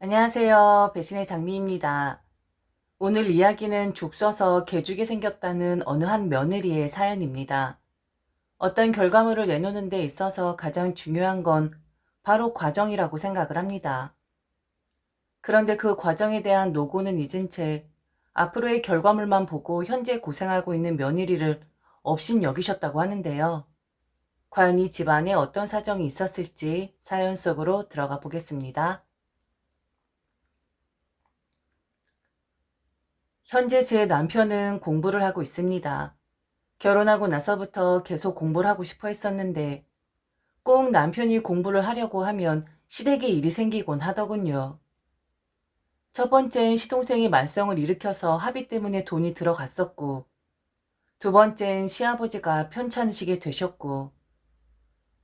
안녕하세요. 배신의 장미입니다. 오늘 이야기는 죽 써서 개죽이 생겼다는 어느 한 며느리의 사연입니다. 어떤 결과물을 내놓는 데 있어서 가장 중요한 건 바로 과정이라고 생각을 합니다. 그런데 그 과정에 대한 노고는 잊은 채 앞으로의 결과물만 보고 현재 고생하고 있는 며느리를 업신 여기셨다고 하는데요. 과연 이 집안에 어떤 사정이 있었을지 사연 속으로 들어가 보겠습니다. 현재 제 남편은 공부를 하고 있습니다. 결혼하고 나서부터 계속 공부를 하고 싶어 했었는데 꼭 남편이 공부를 하려고 하면 시댁에 일이 생기곤 하더군요. 첫 번째는 시동생이 말썽을 일으켜서 합의 때문에 돈이 들어갔었고, 두 번째는 시아버지가 편찮으시게 되셨고,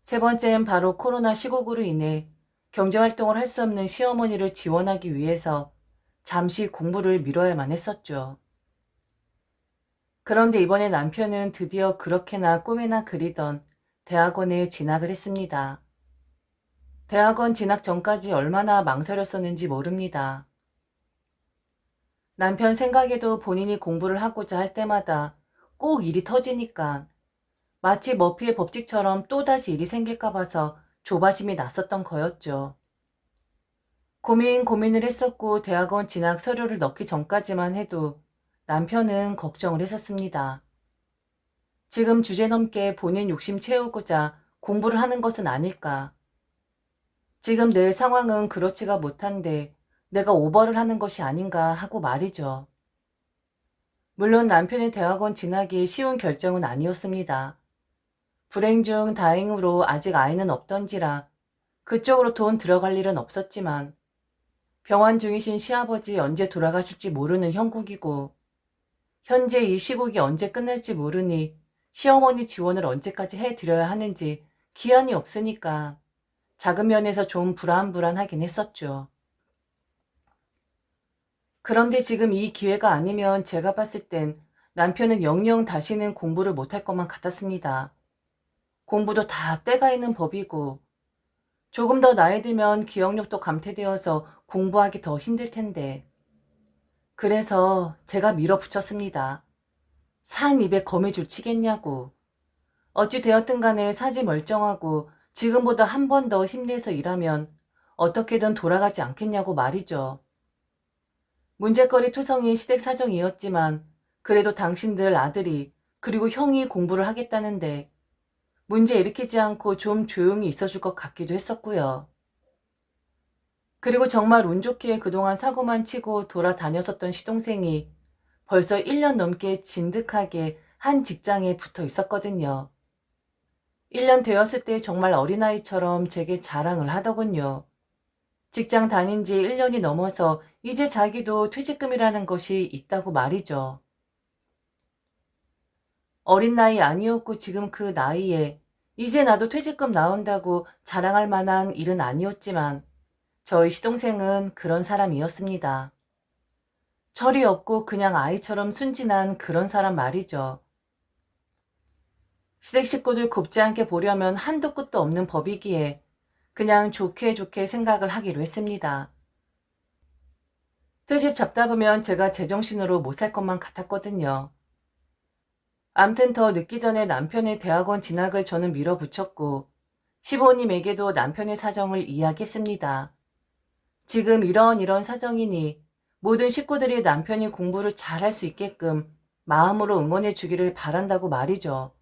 세 번째는 바로 코로나 시국으로 인해 경제활동을 할 수 없는 시어머니를 지원하기 위해서 잠시 공부를 미뤄야만 했었죠. 그런데 이번에 남편은 드디어 그렇게나 꿈에나 그리던 대학원에 진학을 했습니다. 대학원 진학 전까지 얼마나 망설였었는지 모릅니다. 남편 생각에도 본인이 공부를 하고자 할 때마다 꼭 일이 터지니까 마치 머피의 법칙처럼 또다시 일이 생길까 봐서 조바심이 났었던 거였죠. 고민을 했었고 대학원 진학 서류를 넣기 전까지만 해도 남편은 걱정을 했었습니다. 지금 주제넘게 본인 욕심 채우고자 공부를 하는 것은 아닐까. 지금 내 상황은 그렇지가 못한데 내가 오버를 하는 것이 아닌가 하고 말이죠. 물론 남편의 대학원 진학이 쉬운 결정은 아니었습니다. 불행 중 다행으로 아직 아이는 없던지라 그쪽으로 돈 들어갈 일은 없었지만 병환 중이신 시아버지 언제 돌아가실지 모르는 형국이고 현재 이 시국이 언제 끝날지 모르니 시어머니 지원을 언제까지 해드려야 하는지 기한이 없으니까 작은 면에서 좀 불안하긴 했었죠. 그런데 지금 이 기회가 아니면 제가 봤을 땐 남편은 영영 다시는 공부를 못할 것만 같았습니다. 공부도 다 때가 있는 법이고 조금 더 나이 들면 기억력도 감퇴되어서 공부하기 더 힘들 텐데. 그래서 제가 밀어붙였습니다. 산 입에 거미줄 치겠냐고. 어찌 되었든 간에 사지 멀쩡하고 지금보다 한 번 더 힘내서 일하면 어떻게든 돌아가지 않겠냐고 말이죠. 문제거리 투성이 시댁 사정이었지만 그래도 당신들 아들이 그리고 형이 공부를 하겠다는데 문제 일으키지 않고 좀 조용히 있어줄 것 같기도 했었고요. 그리고 정말 운 좋게 그동안 사고만 치고 돌아다녔었던 시동생이 벌써 1년 넘게 진득하게 한 직장에 붙어 있었거든요. 1년 되었을 때 정말 어린아이처럼 제게 자랑을 하더군요. 직장 다닌 지 1년이 넘어서 이제 자기도 퇴직금이라는 것이 있다고 말이죠. 어린 나이 아니었고 지금 그 나이에 이제 나도 퇴직금 나온다고 자랑할 만한 일은 아니었지만 저희 시동생은 그런 사람이었습니다. 철이 없고 그냥 아이처럼 순진한 그런 사람 말이죠. 시댁 식구들 곱지 않게 보려면 한도 끝도 없는 법이기에 그냥 좋게 좋게 생각을 하기로 했습니다. 트집 잡다 보면 제가 제정신으로 못 살 것만 같았거든요. 암튼 더 늦기 전에 남편의 대학원 진학을 저는 밀어붙였고 시부모님에게도 남편의 사정을 이야기했습니다. 지금 이런 사정이니 모든 식구들이 남편이 공부를 잘할 수 있게끔 마음으로 응원해 주기를 바란다고 말이죠.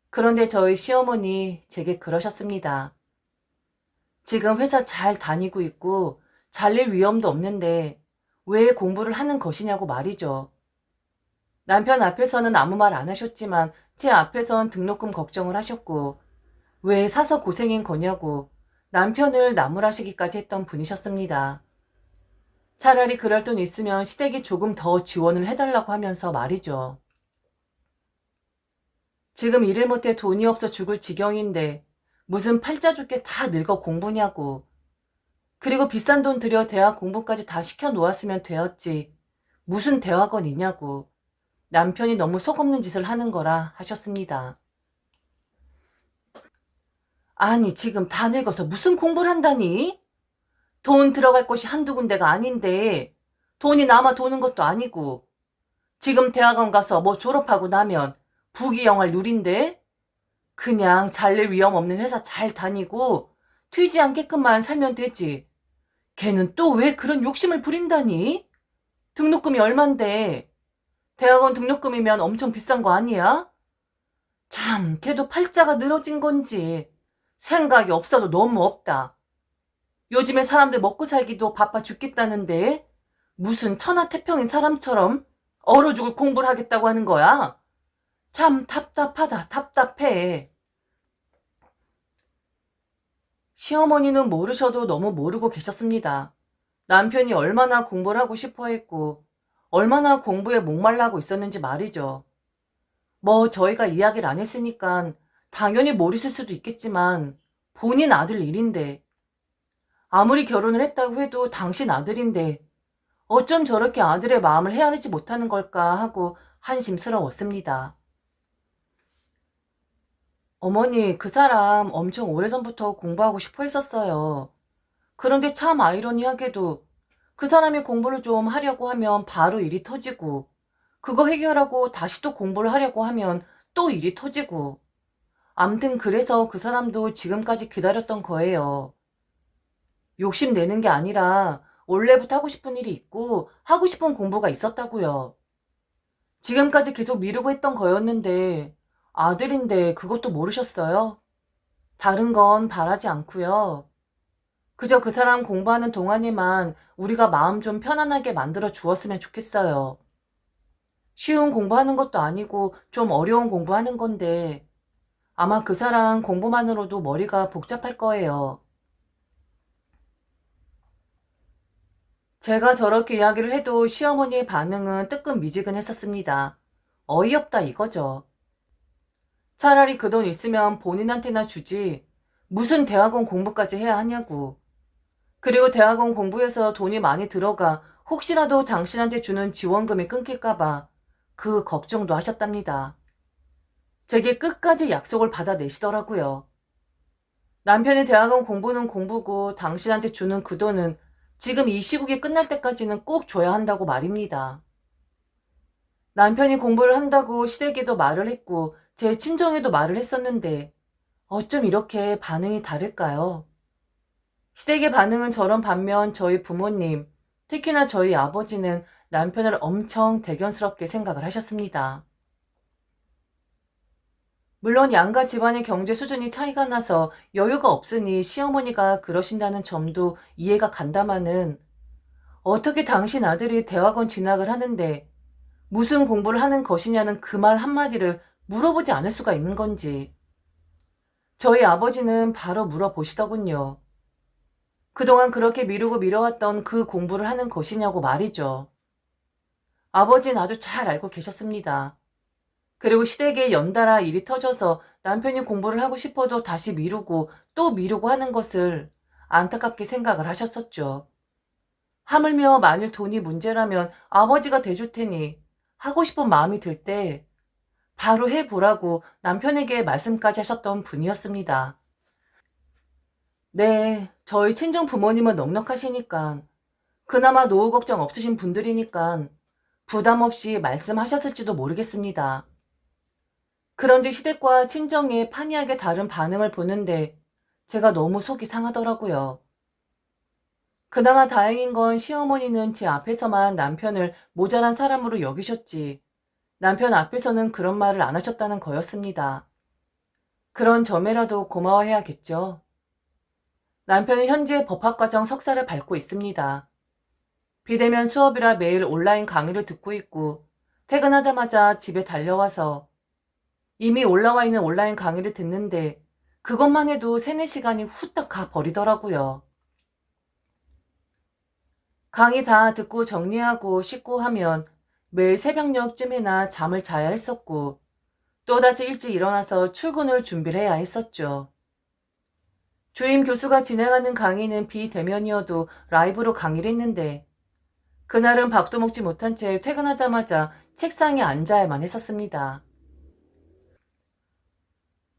그런데 저희 시어머니 제게 그러셨습니다. 지금 회사 잘 다니고 있고 잘릴 위험도 없는데 왜 공부를 하는 것이냐고 말이죠. 남편 앞에서는 아무 말 안 하셨지만 제 앞에선 등록금 걱정을 하셨고 왜 사서 고생인 거냐고 남편을 나무라시기까지 했던 분이셨습니다. 차라리 그럴 돈 있으면 시댁이 조금 더 지원을 해달라고 하면서 말이죠. 지금 일을 못해 돈이 없어 죽을 지경인데 무슨 팔자 좋게 다 늙어 공부냐고. 그리고 비싼 돈 들여 대학 공부까지 다 시켜 놓았으면 되었지. 무슨 대학원이냐고. 남편이 너무 속없는 짓을 하는 거라 하셨습니다. 아니 지금 다 늙어서 무슨 공부를 한다니? 돈 들어갈 곳이 한두 군데가 아닌데 돈이 남아 도는 것도 아니고 지금 대학원 가서 뭐 졸업하고 나면 부귀영화를 누린대? 그냥 잘릴 위험 없는 회사 잘 다니고 튀지 않게끔만 살면 되지. 걔는 또 왜 그런 욕심을 부린다니? 등록금이 얼만데? 대학원 등록금이면 엄청 비싼 거 아니야? 참, 걔도 팔자가 늘어진 건지 생각이 없어도 너무 없다. 요즘에 사람들 먹고 살기도 바빠 죽겠다는데 무슨 천하태평인 사람처럼 얼어 죽을 공부를 하겠다고 하는 거야? 참 답답하다, 답답해. 시어머니는 모르셔도 너무 모르고 계셨습니다. 남편이 얼마나 공부를 하고 싶어 했고 얼마나 공부에 목말라 고 있었는지 말이죠. 뭐 저희가 이야기를 안 했으니까 당연히 모르실 수도 있겠지만 본인 아들 일인데 아무리 결혼을 했다고 해도 당신 아들인데 어쩜 저렇게 아들의 마음을 헤아리지 못하는 걸까 하고 한심스러웠습니다. 어머니, 그 사람 엄청 오래전부터 공부하고 싶어 했었어요. 그런데 참 아이러니하게도 그 사람이 공부를 좀 하려고 하면 바로 일이 터지고 그거 해결하고 다시 또 공부를 하려고 하면 또 일이 터지고 암튼 그래서 그 사람도 지금까지 기다렸던 거예요. 욕심내는 게 아니라 원래부터 하고 싶은 일이 있고 하고 싶은 공부가 있었다고요. 지금까지 계속 미루고 했던 거였는데 아들인데 그것도 모르셨어요? 다른 건 바라지 않고요. 그저 그 사람 공부하는 동안에만 우리가 마음 좀 편안하게 만들어 주었으면 좋겠어요. 쉬운 공부하는 것도 아니고 좀 어려운 공부하는 건데 아마 그 사람 공부만으로도 머리가 복잡할 거예요. 제가 저렇게 이야기를 해도 시어머니의 반응은 뜨끔미지근했었습니다. 어이없다 이거죠. 차라리 그 돈 있으면 본인한테나 주지 무슨 대학원 공부까지 해야 하냐고. 그리고 대학원 공부해서 돈이 많이 들어가 혹시라도 당신한테 주는 지원금이 끊길까봐 그 걱정도 하셨답니다. 제게 끝까지 약속을 받아내시더라고요. 남편의 대학원 공부는 공부고 당신한테 주는 그 돈은 지금 이 시국이 끝날 때까지는 꼭 줘야 한다고 말입니다. 남편이 공부를 한다고 시댁에도 말을 했고 제 친정에도 말을 했었는데 어쩜 이렇게 반응이 다를까요? 시댁의 반응은 저런 반면 저희 부모님, 특히나 저희 아버지는 남편을 엄청 대견스럽게 생각을 하셨습니다. 물론 양가 집안의 경제 수준이 차이가 나서 여유가 없으니 시어머니가 그러신다는 점도 이해가 간다마는 어떻게 당신 아들이 대학원 진학을 하는데 무슨 공부를 하는 것이냐는 그 말 한마디를 물어보지 않을 수가 있는 건지. 저희 아버지는 바로 물어보시더군요. 그동안 그렇게 미루고 미뤄왔던 그 공부를 하는 것이냐고 말이죠. 아버지는 아주 잘 알고 계셨습니다. 그리고 시댁에 연달아 일이 터져서 남편이 공부를 하고 싶어도 다시 미루고 또 미루고 하는 것을 안타깝게 생각을 하셨었죠. 하물며 만일 돈이 문제라면 아버지가 대줄 테니 하고 싶은 마음이 들 때 바로 해보라고 남편에게 말씀까지 하셨던 분이었습니다. 네, 저희 친정 부모님은 넉넉하시니까 그나마 노후 걱정 없으신 분들이니까 부담 없이 말씀하셨을지도 모르겠습니다. 그런데 시댁과 친정의 판이하게 다른 반응을 보는데 제가 너무 속이 상하더라고요. 그나마 다행인 건 시어머니는 제 앞에서만 남편을 모자란 사람으로 여기셨지 남편 앞에서는 그런 말을 안 하셨다는 거였습니다. 그런 점에라도 고마워해야겠죠. 남편은 현재 법학과정 석사를 밟고 있습니다. 비대면 수업이라 매일 온라인 강의를 듣고 있고 퇴근하자마자 집에 달려와서 이미 올라와 있는 온라인 강의를 듣는데 그것만 해도 3, 4시간이 후딱 가 버리더라고요. 강의 다 듣고 정리하고 씻고 하면 매일 새벽녘쯤에나 잠을 자야 했었고 또다시 일찍 일어나서 출근을 준비를 해야 했었죠. 주임 교수가 진행하는 강의는 비대면이어도 라이브로 강의를 했는데 그날은 밥도 먹지 못한 채 퇴근하자마자 책상에 앉아야만 했었습니다.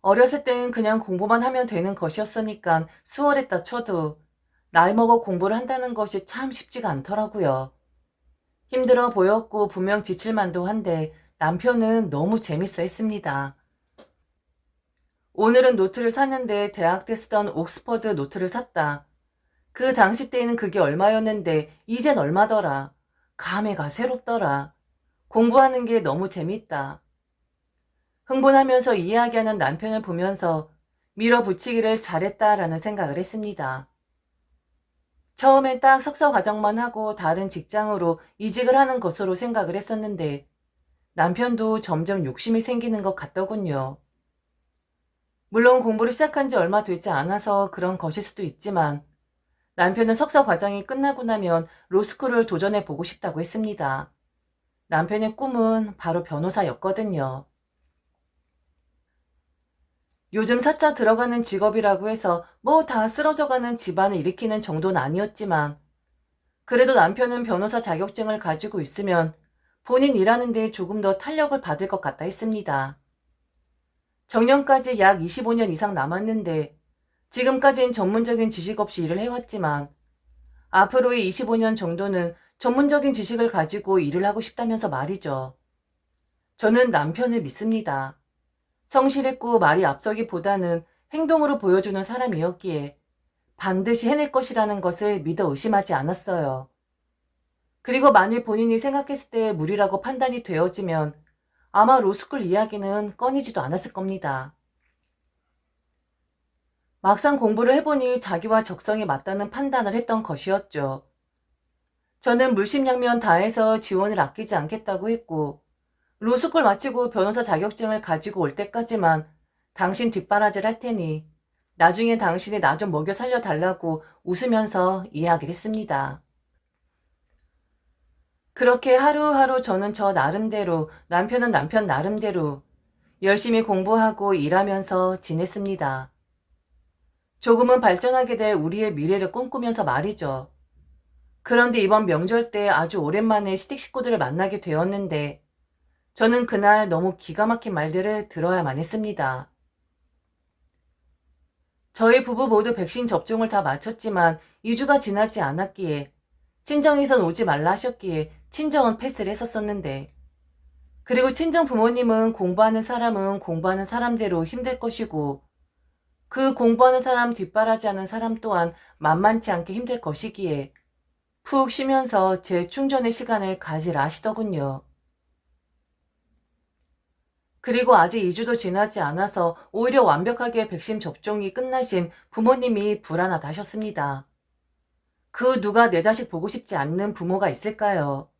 어렸을 땐 그냥 공부만 하면 되는 것이었으니까 수월했다 쳐도 나이 먹어 공부를 한다는 것이 참 쉽지가 않더라고요. 힘들어 보였고 분명 지칠 만도 한데 남편은 너무 재밌어 했습니다. 오늘은 노트를 샀는데 대학 때 쓰던 옥스퍼드 노트를 샀다. 그 당시 때에는 그게 얼마였는데 이젠 얼마더라. 감회가 새롭더라. 공부하는 게 너무 재밌다. 흥분하면서 이야기하는 남편을 보면서 밀어붙이기를 잘했다라는 생각을 했습니다. 처음엔 딱 석사 과정만 하고 다른 직장으로 이직을 하는 것으로 생각을 했었는데 남편도 점점 욕심이 생기는 것 같더군요. 물론 공부를 시작한 지 얼마 되지 않아서 그런 것일 수도 있지만 남편은 석사 과정이 끝나고 나면 로스쿨을 도전해 보고 싶다고 했습니다. 남편의 꿈은 바로 변호사였거든요. 요즘 사자 들어가는 직업이라고 해서 뭐 다 쓰러져가는 집안을 일으키는 정도는 아니었지만 그래도 남편은 변호사 자격증을 가지고 있으면 본인 일하는 데 조금 더 탄력을 받을 것 같다 했습니다. 정년까지 약 25년 이상 남았는데 지금까진 전문적인 지식 없이 일을 해왔지만 앞으로의 25년 정도는 전문적인 지식을 가지고 일을 하고 싶다면서 말이죠. 저는 남편을 믿습니다. 성실했고 말이 앞서기보다는 행동으로 보여주는 사람이었기에 반드시 해낼 것이라는 것을 믿어 의심하지 않았어요. 그리고 만일 본인이 생각했을 때 무리라고 판단이 되어지면 아마 로스쿨 이야기는 꺼내지도 않았을 겁니다. 막상 공부를 해보니 자기와 적성에 맞다는 판단을 했던 것이었죠. 저는 물심양면 다해서 지원을 아끼지 않겠다고 했고 로스쿨 마치고 변호사 자격증을 가지고 올 때까지만 당신 뒷바라지를 할 테니 나중에 당신이 나 좀 먹여 살려달라고 웃으면서 이야기를 했습니다. 그렇게 하루하루 저는 저 나름대로 남편은 남편 나름대로 열심히 공부하고 일하면서 지냈습니다. 조금은 발전하게 될 우리의 미래를 꿈꾸면서 말이죠. 그런데 이번 명절 때 아주 오랜만에 시댁 식구들을 만나게 되었는데 저는 그날 너무 기가 막힌 말들을 들어야만 했습니다. 저희 부부 모두 백신 접종을 다 마쳤지만 2주가 지나지 않았기에 친정에선 오지 말라 하셨기에 친정은 패스를 했었었는데 그리고 친정 부모님은 공부하는 사람은 공부하는 사람대로 힘들 것이고 그 공부하는 사람 뒷바라지하는 사람 또한 만만치 않게 힘들 것이기에 푹 쉬면서 재충전의 시간을 가지라 하시더군요. 그리고 아직 2주도 지나지 않아서 오히려 완벽하게 백신 접종이 끝나신 부모님이 불안하다 하셨습니다. 그 누가 내 자식 보고 싶지 않는 부모가 있을까요?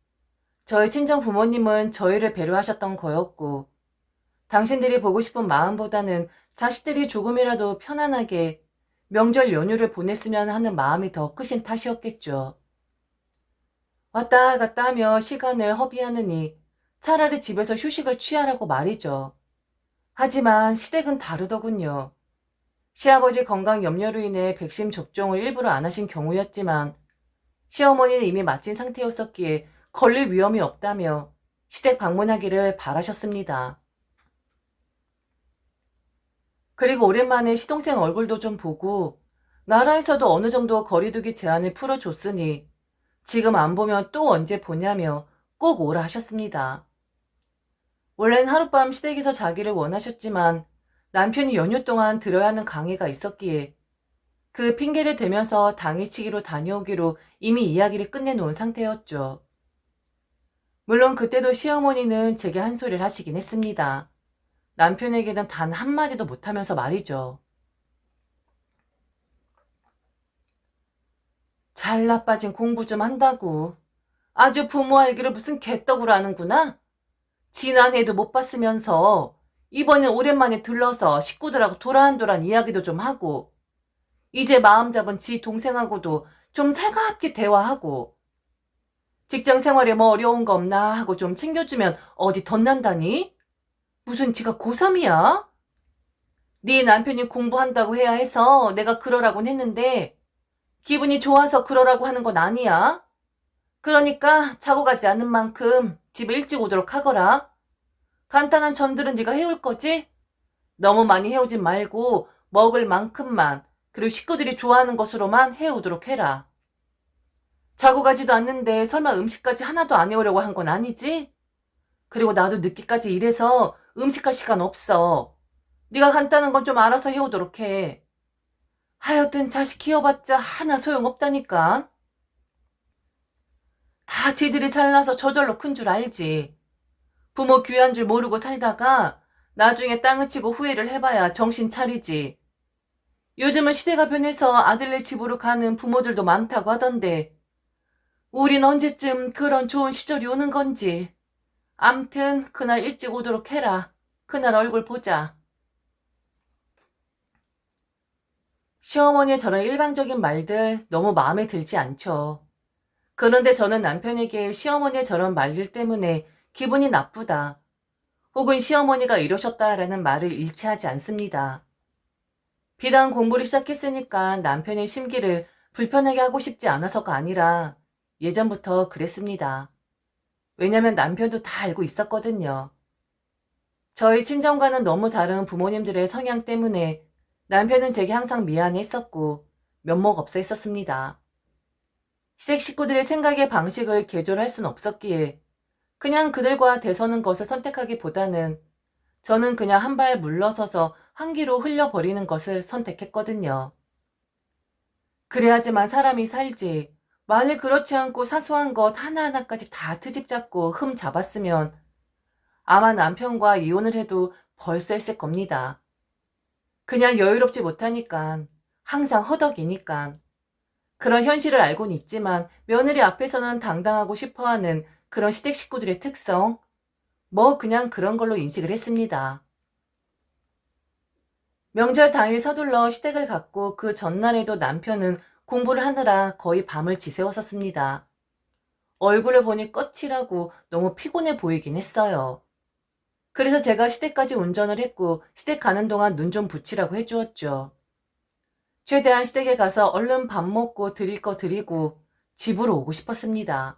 저희 친정 부모님은 저희를 배려하셨던 거였고 당신들이 보고 싶은 마음보다는 자식들이 조금이라도 편안하게 명절 연휴를 보냈으면 하는 마음이 더 크신 탓이었겠죠. 왔다 갔다 하며 시간을 허비하느니 차라리 집에서 휴식을 취하라고 말이죠. 하지만 시댁은 다르더군요. 시아버지 건강 염려로 인해 백신 접종을 일부러 안 하신 경우였지만 시어머니는 이미 마친 상태였었기에 걸릴 위험이 없다며 시댁 방문하기를 바라셨습니다. 그리고 오랜만에 시동생 얼굴도 좀 보고 나라에서도 어느 정도 거리두기 제한을 풀어줬으니 지금 안 보면 또 언제 보냐며 꼭 오라 하셨습니다. 원래는 하룻밤 시댁에서 자기를 원하셨지만 남편이 연휴 동안 들어야 하는 강의가 있었기에 그 핑계를 대면서 당일치기로 다녀오기로 이미 이야기를 끝내놓은 상태였죠. 물론 그때도 시어머니는 제게 한 소리를 하시긴 했습니다. 남편에게는 단 한마디도 못하면서 말이죠. 잘 나빠진 공부 좀 한다고. 아주 부모 알기를 무슨 개떡으로 하는구나. 지난해도 못 봤으면서 이번엔 오랜만에 들러서 식구들하고 도란도란 이야기도 좀 하고 이제 마음 잡은 지 동생하고도 좀 살갑게 대화하고 직장 생활에 뭐 어려운 거 없나 하고 좀 챙겨주면 어디 덧난다니? 무슨 지가 고3이야? 네 남편이 공부한다고 해야 해서 내가 그러라곤 했는데 기분이 좋아서 그러라고 하는 건 아니야. 그러니까 자고 가지 않는 만큼 집에 일찍 오도록 하거라. 간단한 전들은 네가 해올 거지? 너무 많이 해오진 말고 먹을 만큼만 그리고 식구들이 좋아하는 것으로만 해오도록 해라. 자고 가지도 않는데 설마 음식까지 하나도 안 해오려고 한 건 아니지? 그리고 나도 늦게까지 일해서 음식할 시간 없어. 네가 간단한 건 좀 알아서 해오도록 해. 하여튼 자식 키워봤자 하나 소용없다니까. 다 지들이 잘나서 저절로 큰 줄 알지. 부모 귀한 줄 모르고 살다가 나중에 땅을 치고 후회를 해봐야 정신 차리지. 요즘은 시대가 변해서 아들네 집으로 가는 부모들도 많다고 하던데 우린 언제쯤 그런 좋은 시절이 오는 건지. 암튼 그날 일찍 오도록 해라. 그날 얼굴 보자. 시어머니의 저런 일방적인 말들 너무 마음에 들지 않죠. 그런데 저는 남편에게 시어머니의 저런 말들 때문에 기분이 나쁘다, 혹은 시어머니가 이러셨다라는 말을 일치하지 않습니다. 비단 공부를 시작했으니까 남편의 심기를 불편하게 하고 싶지 않아서가 아니라 예전부터 그랬습니다. 왜냐면 남편도 다 알고 있었거든요. 저희 친정과는 너무 다른 부모님들의 성향 때문에 남편은 제게 항상 미안했었고 면목 없어 했었습니다. 시댁 식구들의 생각의 방식을 개조할 순 없었기에 그냥 그들과 대서는 것을 선택하기보다는 저는 그냥 한 발 물러서서 한기로 흘려버리는 것을 선택했거든요. 그래야지만 사람이 살지. 만일 그렇지 않고 사소한 것 하나하나까지 다 트집 잡고 흠 잡았으면 아마 남편과 이혼을 해도 벌써 했을 겁니다. 그냥 여유롭지 못하니까, 항상 허덕이니까. 그런 현실을 알고는 있지만 며느리 앞에서는 당당하고 싶어하는 그런 시댁 식구들의 특성, 뭐 그냥 그런 걸로 인식을 했습니다. 명절 당일 서둘러 시댁을 갔고 그 전날에도 남편은 공부를 하느라 거의 밤을 지새웠었습니다. 얼굴을 보니 거칠하고 너무 피곤해 보이긴 했어요. 그래서 제가 시댁까지 운전을 했고 시댁 가는 동안 눈 좀 붙이라고 해주었죠. 최대한 시댁에 가서 얼른 밥 먹고 드릴 거 드리고 집으로 오고 싶었습니다.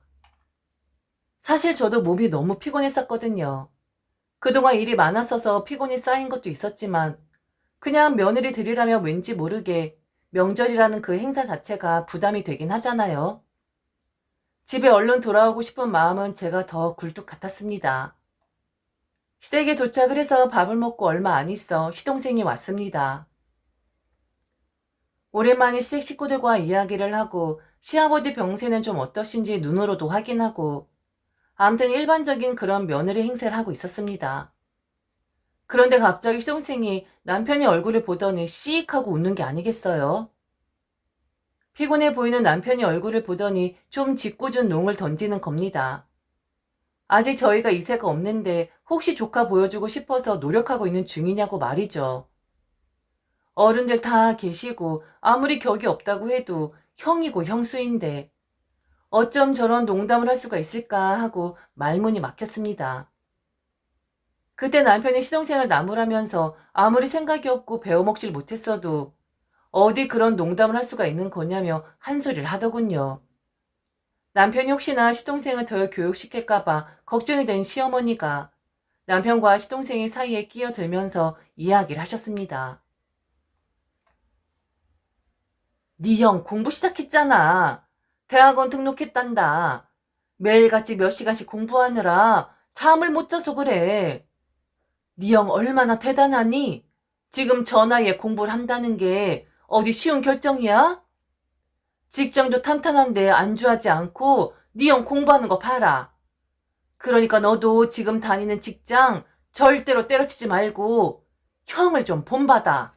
사실 저도 몸이 너무 피곤했었거든요. 그동안 일이 많았어서 피곤이 쌓인 것도 있었지만 그냥 며느리 드리라면 왠지 모르게 명절이라는 그 행사 자체가 부담이 되긴 하잖아요. 집에 얼른 돌아오고 싶은 마음은 제가 더 굴뚝 같았습니다. 시댁에 도착을 해서 밥을 먹고 얼마 안 있어 시동생이 왔습니다. 오랜만에 시댁 식구들과 이야기를 하고 시아버지 병세는 좀 어떠신지 눈으로도 확인하고 아무튼 일반적인 그런 며느리 행세를 하고 있었습니다. 그런데 갑자기 시동생이 남편의 얼굴을 보더니 씩 하고 웃는 게 아니겠어요? 피곤해 보이는 남편의 얼굴을 보더니 좀 짓궂은 농을 던지는 겁니다. 아직 저희가 이세가 없는데 혹시 조카 보여주고 싶어서 노력하고 있는 중이냐고 말이죠. 어른들 다 계시고 아무리 격이 없다고 해도 형이고 형수인데 어쩜 저런 농담을 할 수가 있을까 하고 말문이 막혔습니다. 그때 남편이 시동생을 나무라면서 아무리 생각이 없고 배워먹질 못했어도 어디 그런 농담을 할 수가 있는 거냐며 한 소리를 하더군요. 남편이 혹시나 시동생을 더 교육시킬까봐 걱정이 된 시어머니가 남편과 시동생의 사이에 끼어들면서 이야기를 하셨습니다. 네 형 공부 시작했잖아. 대학원 등록했단다. 매일같이 몇 시간씩 공부하느라 잠을 못 자서 그래. 네 형 얼마나 대단하니? 지금 저 나이에 공부를 한다는 게 어디 쉬운 결정이야? 직장도 탄탄한데 안주하지 않고 네 형 공부하는 거 봐라. 그러니까 너도 지금 다니는 직장 절대로 때려치지 말고 형을 좀 본받아.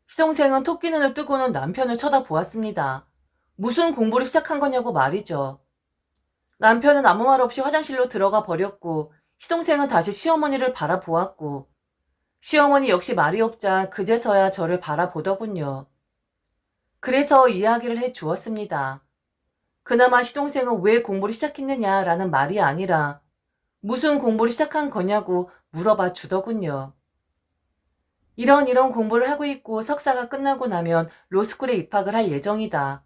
시동생은 토끼 눈을 뜨고는 남편을 쳐다보았습니다. 무슨 공부를 시작한 거냐고 말이죠. 남편은 아무 말 없이 화장실로 들어가 버렸고 시동생은 다시 시어머니를 바라보았고 시어머니 역시 말이 없자 그제서야 저를 바라보더군요. 그래서 이야기를 해 주었습니다. 그나마 시동생은 왜 공부를 시작했느냐라는 말이 아니라 무슨 공부를 시작한 거냐고 물어봐 주더군요. 이런 공부를 하고 있고 석사가 끝나고 나면 로스쿨에 입학을 할 예정이다.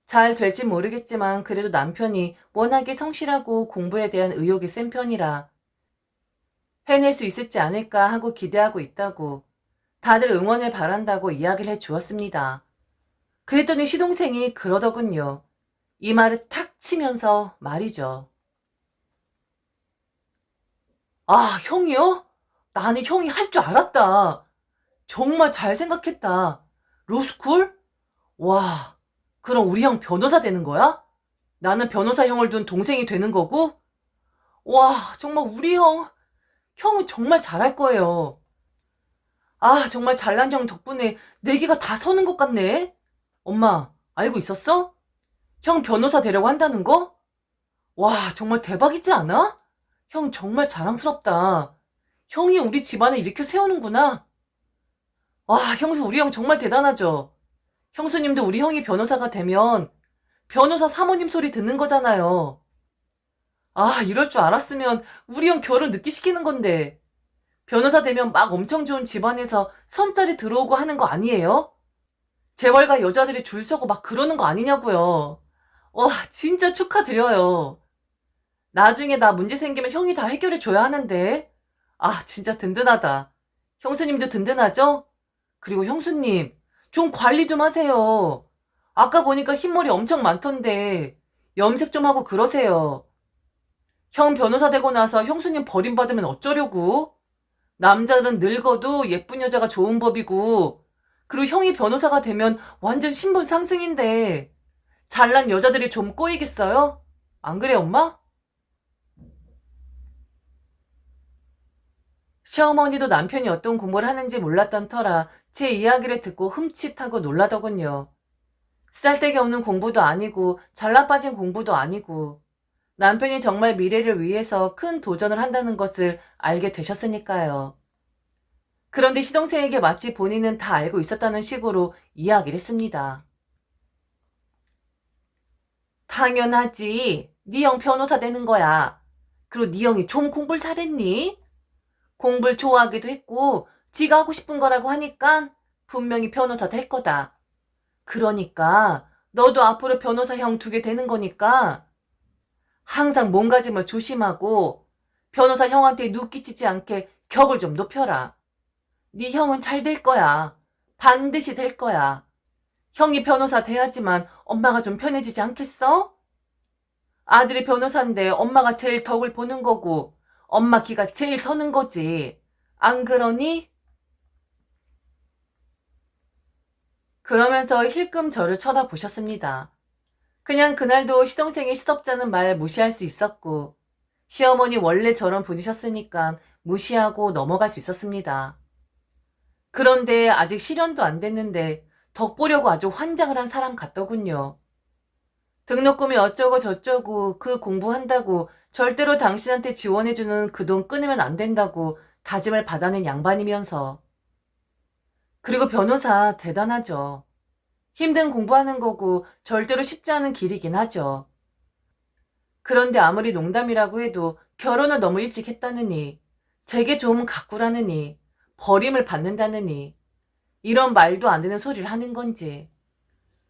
잘 될지 모르겠지만 그래도 남편이 워낙에 성실하고 공부에 대한 의욕이 센 편이라 해낼 수 있을지 않을까 하고 기대하고 있다고, 다들 응원을 바란다고 이야기를 해주었습니다. 그랬더니 시동생이 그러더군요. 이 말을 탁 치면서 말이죠. 아, 형이요? 나는 형이 할 줄 알았다. 정말 잘 생각했다. 로스쿨? 와, 그럼 우리 형 변호사 되는 거야? 나는 변호사 형을 둔 동생이 되는 거고? 와, 정말 우리 형은 정말 잘할 거예요. 아, 정말 잘난 형 덕분에 내기가 다 서는 것 같네. 엄마, 알고 있었어? 형 변호사 되려고 한다는 거? 와, 정말 대박이지 않아? 형 정말 자랑스럽다. 형이 우리 집안을 일으켜 세우는구나. 와, 형수, 우리 형 정말 대단하죠? 형수님도 우리 형이 변호사가 되면 변호사 사모님 소리 듣는 거잖아요. 아, 이럴 줄 알았으면 우리 형 결혼 늦게 시키는 건데. 변호사 되면 막 엄청 좋은 집안에서 선짜리 들어오고 하는 거 아니에요? 재벌가 여자들이 줄 서고 막 그러는 거 아니냐고요. 와, 진짜 축하드려요. 나중에 나 문제 생기면 형이 다 해결해 줘야 하는데. 아, 진짜 든든하다. 형수님도 든든하죠? 그리고 형수님, 좀 관리 좀 하세요. 아까 보니까 흰머리 엄청 많던데, 염색 좀 하고 그러세요. 형 변호사 되고 나서 형수님 버림받으면 어쩌려고? 남자는 늙어도 예쁜 여자가 좋은 법이고, 그리고 형이 변호사가 되면 완전 신분 상승인데, 잘난 여자들이 좀 꼬이겠어요? 안 그래, 엄마? 시어머니도 남편이 어떤 공부를 하는지 몰랐던 터라 제 이야기를 듣고 흠칫하고 놀라더군요. 쓸데기 없는 공부도 아니고 잘나 빠진 공부도 아니고 남편이 정말 미래를 위해서 큰 도전을 한다는 것을 알게 되셨으니까요. 그런데 시동생에게 마치 본인은 다 알고 있었다는 식으로 이야기를 했습니다. 당연하지. 네 형 변호사 되는 거야. 그리고 네 형이 좀 공부를 잘했니? 공부를 좋아하기도 했고 지가 하고 싶은 거라고 하니까 분명히 변호사 될 거다. 그러니까 너도 앞으로 변호사 형 두게 되는 거니까 항상 몸가짐을 조심하고 변호사 형한테 누끼치지 않게 격을 좀 높여라. 네 형은 잘 될 거야. 반드시 될 거야. 형이 변호사 돼야지만 엄마가 좀 편해지지 않겠어? 아들이 변호사인데 엄마가 제일 덕을 보는 거고 엄마 기가 제일 서는 거지. 안 그러니? 그러면서 힐끔 저를 쳐다보셨습니다. 그냥 그날도 시동생이 시덥잖은 말 무시할 수 있었고 시어머니 원래 저런 분이셨으니까 무시하고 넘어갈 수 있었습니다. 그런데 아직 실현도 안 됐는데 덕 보려고 아주 환장을 한 사람 같더군요. 등록금이 어쩌고 저쩌고 그 공부한다고 절대로 당신한테 지원해주는 그 돈 끊으면 안 된다고 다짐을 받아낸 양반이면서. 그리고 변호사 대단하죠. 힘든 공부하는 거고 절대로 쉽지 않은 길이긴 하죠. 그런데 아무리 농담이라고 해도 결혼을 너무 일찍 했다느니, 제게 좀 가꾸라느니, 버림을 받는다느니, 이런 말도 안 되는 소리를 하는 건지.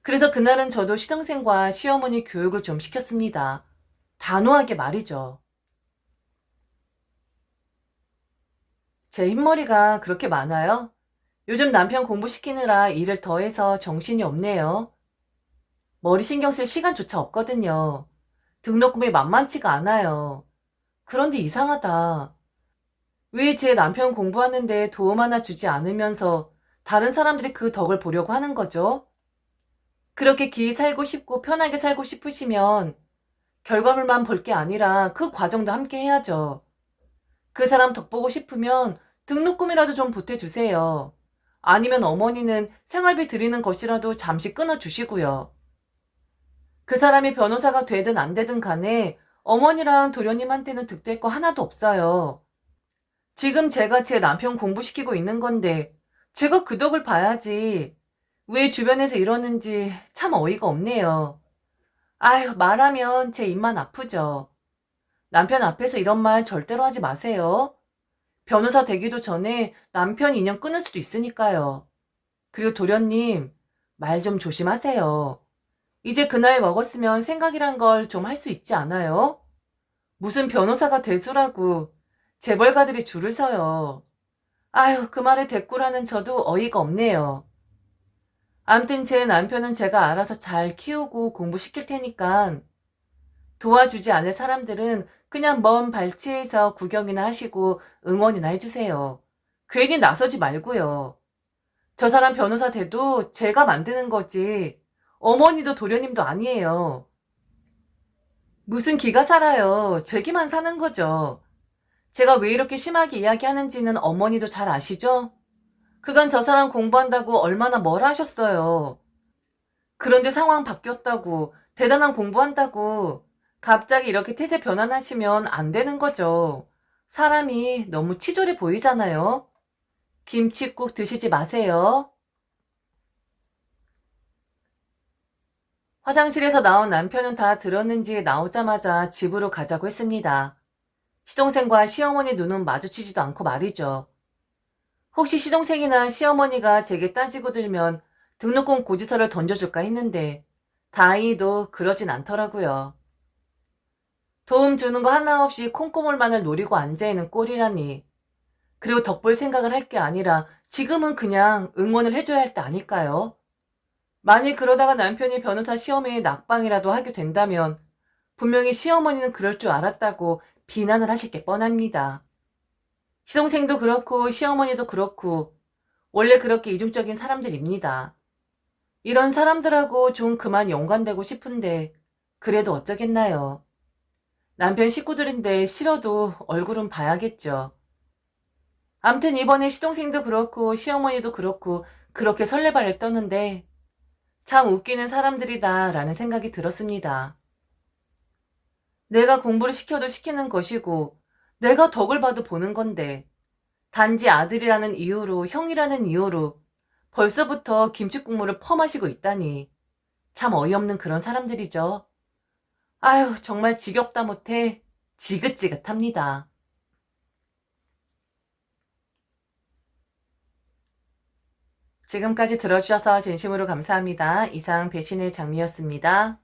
그래서 그날은 저도 시동생과 시어머니 교육을 좀 시켰습니다. 단호하게 말이죠. 제 흰머리가 그렇게 많아요? 요즘 남편 공부시키느라 일을 더해서 정신이 없네요. 머리 신경 쓸 시간조차 없거든요. 등록금이 만만치가 않아요. 그런데 이상하다. 왜 제 남편 공부하는데 도움 하나 주지 않으면서 다른 사람들이 그 덕을 보려고 하는 거죠? 그렇게 기 살고 싶고 편하게 살고 싶으시면 결과물만 볼 게 아니라 그 과정도 함께 해야죠. 그 사람 덕 보고 싶으면 등록금이라도 좀 보태주세요. 아니면 어머니는 생활비 드리는 것이라도 잠시 끊어주시고요. 그 사람이 변호사가 되든 안 되든 간에 어머니랑 도련님한테는 득될 거 하나도 없어요. 지금 제가 제 남편 공부시키고 있는 건데 제가 그 덕을 봐야지. 왜 주변에서 이러는지 참 어이가 없네요. 아휴, 말하면 제 입만 아프죠. 남편 앞에서 이런 말 절대로 하지 마세요. 변호사 되기도 전에 남편 인연 끊을 수도 있으니까요. 그리고 도련님, 말 좀 조심하세요. 이제 그 나이 먹었으면 생각이란 걸 좀 할 수 있지 않아요? 무슨 변호사가 대수라고 재벌가들이 줄을 서요. 아유, 그 말에 대꾸라는 저도 어이가 없네요. 암튼 제 남편은 제가 알아서 잘 키우고 공부시킬 테니까 도와주지 않을 사람들은 그냥 먼 발치에서 구경이나 하시고 응원이나 해주세요. 괜히 나서지 말고요. 저 사람 변호사 돼도 제가 만드는 거지. 어머니도 도련님도 아니에요. 무슨 기가 살아요. 제 기만 사는 거죠. 제가 왜 이렇게 심하게 이야기하는지는 어머니도 잘 아시죠? 그간 저 사람 공부한다고 얼마나 뭘 하셨어요. 그런데 상황 바뀌었다고, 대단한 공부한다고, 갑자기 이렇게 태세 변환하시면 안 되는 거죠. 사람이 너무 치졸해 보이잖아요. 김칫국 드시지 마세요. 화장실에서 나온 남편은 다 들었는지 나오자마자 집으로 가자고 했습니다. 시동생과 시어머니 눈은 마주치지도 않고 말이죠. 혹시 시동생이나 시어머니가 제게 따지고 들면 등록금 고지서를 던져줄까 했는데 다행히도 그러진 않더라고요. 도움 주는 거 하나 없이 콩고물만을 노리고 앉아있는 꼴이라니. 그리고 덕볼 생각을 할 게 아니라 지금은 그냥 응원을 해줘야 할 때 아닐까요? 만일 그러다가 남편이 변호사 시험에 낙방이라도 하게 된다면 분명히 시어머니는 그럴 줄 알았다고 비난을 하실 게 뻔합니다. 시동생도 그렇고 시어머니도 그렇고 원래 그렇게 이중적인 사람들입니다. 이런 사람들하고 좀 그만 연관되고 싶은데 그래도 어쩌겠나요. 남편 식구들인데 싫어도 얼굴은 봐야겠죠. 암튼 이번에 시동생도 그렇고 시어머니도 그렇고 그렇게 설레발을 떠는데 참 웃기는 사람들이다 라는 생각이 들었습니다. 내가 공부를 시켜도 시키는 것이고 내가 덕을 봐도 보는 건데 단지 아들이라는 이유로 형이라는 이유로 벌써부터 김치국물을 퍼마시고 있다니 참 어이없는 그런 사람들이죠. 아유 정말 지겹다 못해 지긋지긋합니다. 지금까지 들어주셔서 진심으로 감사합니다. 이상 배신의 장미였습니다.